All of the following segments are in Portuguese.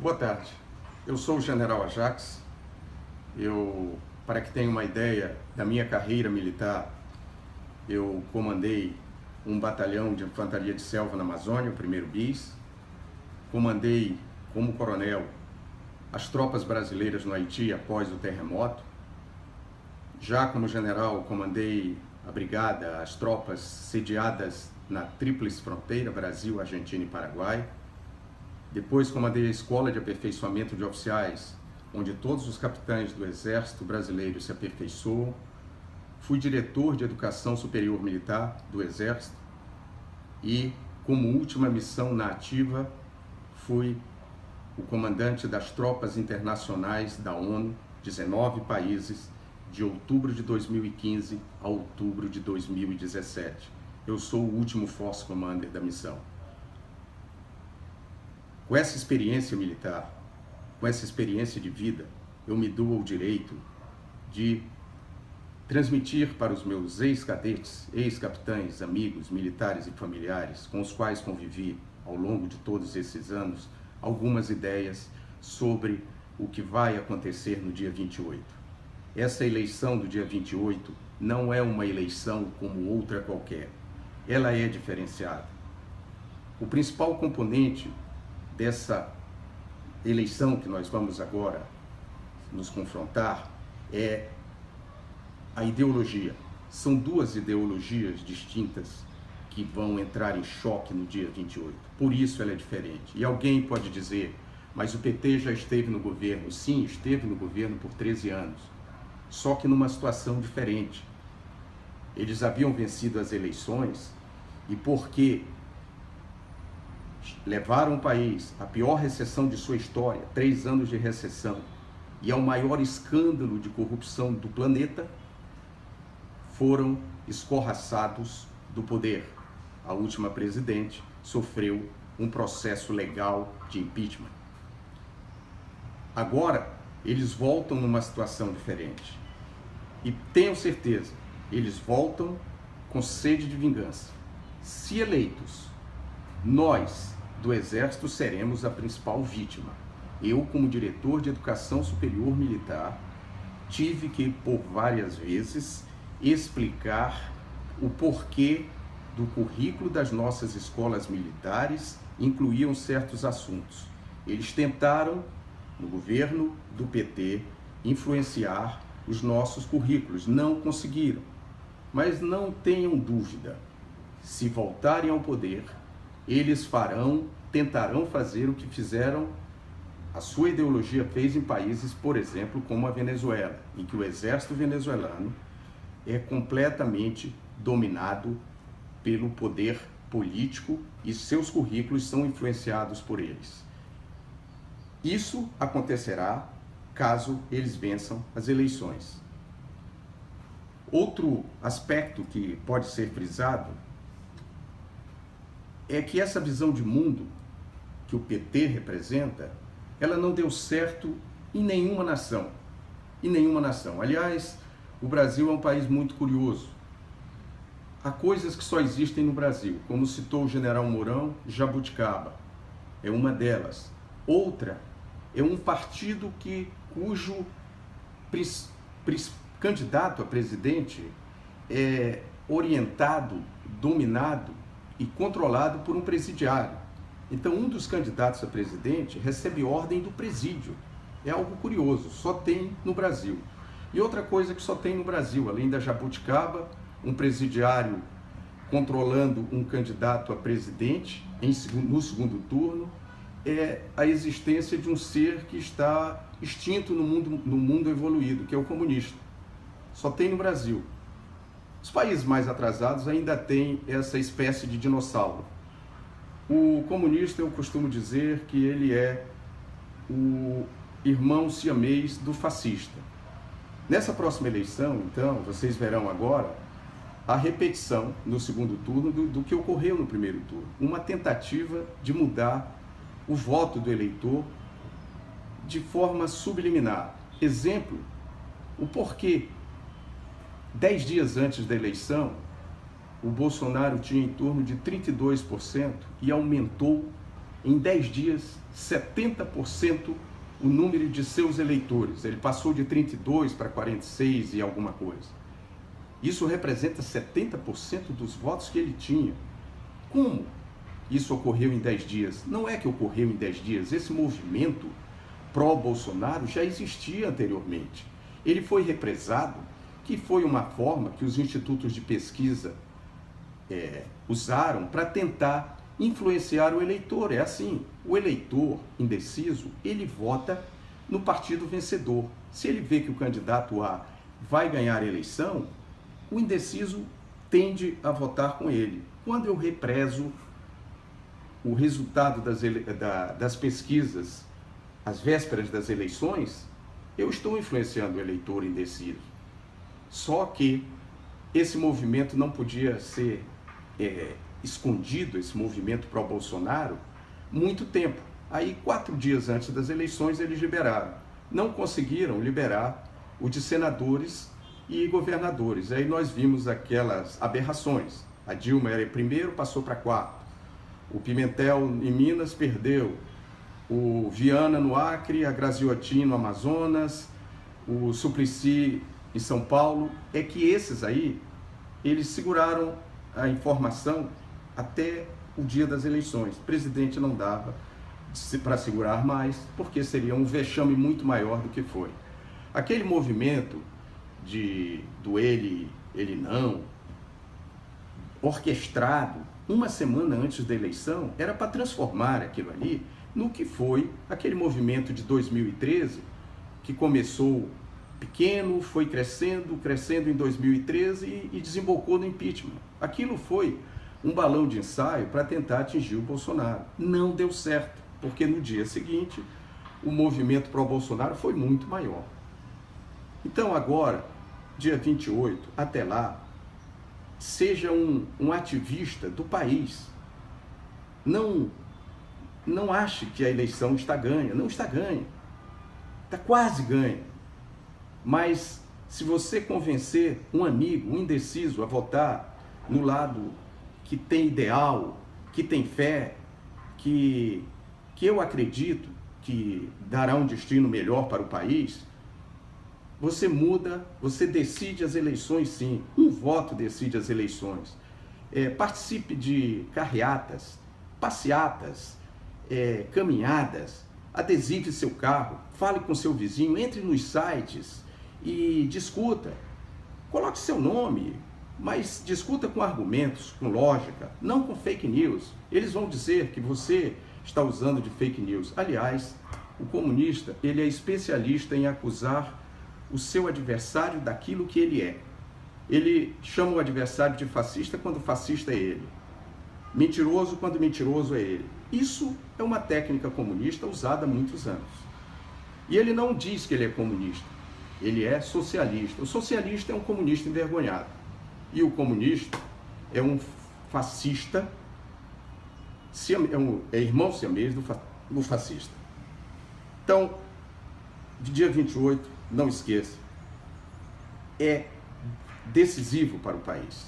Boa tarde, eu sou o General Ajax. Para que tenha uma ideia da minha carreira militar, eu comandei um batalhão de infantaria de selva na Amazônia, o 1º BIS. Comandei como coronel as tropas brasileiras no Haiti após o terremoto. Já como general, comandei a brigada, as tropas sediadas na Tríplice Fronteira, Brasil, Argentina e Paraguai. Depois comandei a Escola de Aperfeiçoamento de Oficiais, onde todos os capitães do Exército Brasileiro se aperfeiçoam. Fui diretor de Educação Superior Militar do Exército e, como última missão na ativa, fui o comandante das tropas internacionais da ONU, 19 países, de outubro de 2015 a outubro de 2017. Eu sou o último Force Commander da missão. Com essa experiência militar, com essa experiência de vida, eu me dou o direito de transmitir para os meus ex-cadetes, ex-capitães, amigos, militares e familiares com os quais convivi ao longo de todos esses anos, algumas ideias sobre o que vai acontecer no dia 28. Essa eleição do dia 28 não é uma eleição como outra qualquer. Ela é diferenciada. O principal componente dessa eleição que nós vamos agora nos confrontar é a ideologia. São duas ideologias distintas que vão entrar em choque no dia 28. Por isso ela é diferente. E alguém pode dizer, mas o PT já esteve no governo. Sim, esteve no governo por 13 anos, só que numa situação diferente. Eles haviam vencido as eleições e porque levaram o país à pior recessão de sua história, 3 anos de recessão, e ao maior escândalo de corrupção do planeta, foram escorraçados do poder. A última presidente sofreu um processo legal de impeachment. Agora, eles voltam numa situação diferente. E tenham certeza, eles voltam com sede de vingança. Se eleitos, nós, do Exército, seremos a principal vítima. Eu, como diretor de Educação Superior Militar, tive que, por várias vezes, explicar o porquê do currículo das nossas escolas militares incluíam certos assuntos. Eles tentaram, no governo do PT, influenciar os nossos currículos. Não conseguiram. Mas não tenham dúvida, se voltarem ao poder, eles tentarão fazer o que fizeram, a sua ideologia fez em países, por exemplo, como a Venezuela, em que o exército venezuelano é completamente dominado pelo poder político e seus currículos são influenciados por eles. Isso acontecerá caso eles vençam as eleições. Outro aspecto que pode ser frisado é que essa visão de mundo que o PT representa, ela não deu certo em nenhuma nação. Em nenhuma nação. Aliás, o Brasil é um país muito curioso. Há coisas que só existem no Brasil, como citou o general Mourão, jabuticaba é uma delas. Outra é um partido cujo candidato a presidente é orientado, dominado e controlado por um presidiário. Então, um dos candidatos a presidente recebe ordem do presídio. É algo curioso, só tem no Brasil. E outra coisa que só tem no Brasil, além da jabuticaba, um presidiário controlando um candidato a presidente no segundo turno, é a existência de um ser que está extinto no mundo evoluído, que é o comunista. Só tem no Brasil. Os países mais atrasados ainda têm essa espécie de dinossauro. O comunista, eu costumo dizer que ele é o irmão siamês do fascista. Nessa próxima eleição, então, vocês verão agora a repetição no segundo turno do que ocorreu no primeiro turno. Uma tentativa de mudar o voto do eleitor de forma subliminar. Exemplo, o porquê 10 dias antes da eleição, o Bolsonaro tinha em torno de 32% e aumentou em 10 dias, 70% o número de seus eleitores. Ele passou de 32 para 46 e alguma coisa. Isso representa 70% dos votos que ele tinha. Como isso ocorreu em 10 dias? Não é que ocorreu em 10 dias. Esse movimento pró-Bolsonaro já existia anteriormente. Ele foi represado, que foi uma forma que os institutos de pesquisa usaram para tentar influenciar o eleitor. É assim, o eleitor indeciso, ele vota no partido vencedor. Se ele vê que o candidato A vai ganhar a eleição, o indeciso tende a votar com ele. Quando eu represo o resultado das pesquisas às vésperas das eleições, eu estou influenciando o eleitor indeciso. Só que esse movimento não podia ser escondido, esse movimento pró-Bolsonaro, muito tempo. Aí, 4 dias antes das eleições, eles liberaram. Não conseguiram liberar o de senadores e governadores. Aí nós vimos aquelas aberrações. A Dilma era primeiro, passou para 4. O Pimentel em Minas perdeu. O Viana no Acre, a Graziotin no Amazonas, o Suplicy em São Paulo. É que esses aí, eles seguraram a informação até o dia das eleições. O presidente não dava para segurar mais, porque seria um vexame muito maior do que foi. Aquele movimento do ele não, orquestrado uma semana antes da eleição, era para transformar aquilo ali no que foi aquele movimento de 2013, que começou pequeno, foi crescendo em 2013 e desembocou no impeachment. Aquilo foi um balão de ensaio para tentar atingir o Bolsonaro. Não deu certo, porque no dia seguinte o movimento pró-Bolsonaro foi muito maior. Então agora, dia 28, até lá, seja um ativista do país. Não ache que a eleição está ganha. Não está ganha. Está quase ganha. Mas se você convencer um amigo, um indeciso, a votar no lado que tem ideal, que tem fé, que eu acredito que dará um destino melhor para o país, você muda, você decide as eleições sim. Um voto decide as eleições. Participe de carreatas, passeatas, caminhadas, adesive seu carro, fale com seu vizinho, entre nos sites e discuta. Coloque seu nome, mas discuta com argumentos, com lógica, não com fake news. Eles vão dizer que você está usando de fake news. Aliás, o comunista, ele é especialista em acusar o seu adversário daquilo que ele é. Ele chama o adversário de fascista quando fascista é ele. Mentiroso quando mentiroso é ele. Isso é uma técnica comunista usada há muitos anos. E ele não diz que ele é comunista. Ele é socialista. O socialista é um comunista envergonhado. E o comunista é um fascista, é irmão siamês do fascista. Então, de dia 28, não esqueça, é decisivo para o país.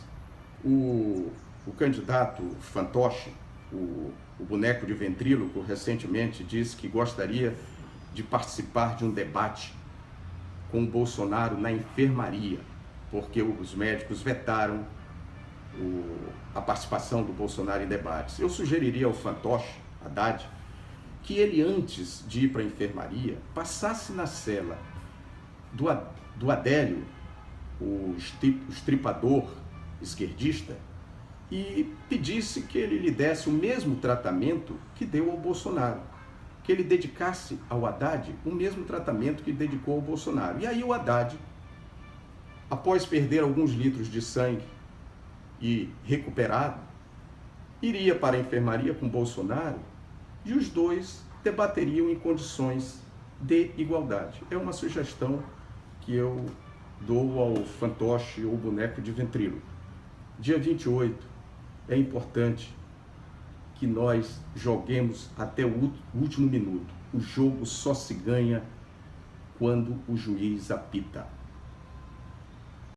O candidato fantoche, o boneco de ventríloco, recentemente disse que gostaria de participar de um debate com o Bolsonaro na enfermaria, porque os médicos vetaram a participação do Bolsonaro em debates. Eu sugeriria ao fantoche, Haddad, que ele, antes de ir para a enfermaria, passasse na cela do Adélio, o estripador esquerdista, e pedisse que ele lhe desse o mesmo tratamento que deu ao Bolsonaro, que ele dedicasse ao Haddad o mesmo tratamento que dedicou ao Bolsonaro. E aí o Haddad, após perder alguns litros de sangue e recuperado, iria para a enfermaria com Bolsonaro e os dois debateriam em condições de igualdade. É uma sugestão que eu dou ao fantoche ou boneco de ventríloco. Dia 28, é importante que nós joguemos até o último minuto. O jogo só se ganha quando o juiz apita.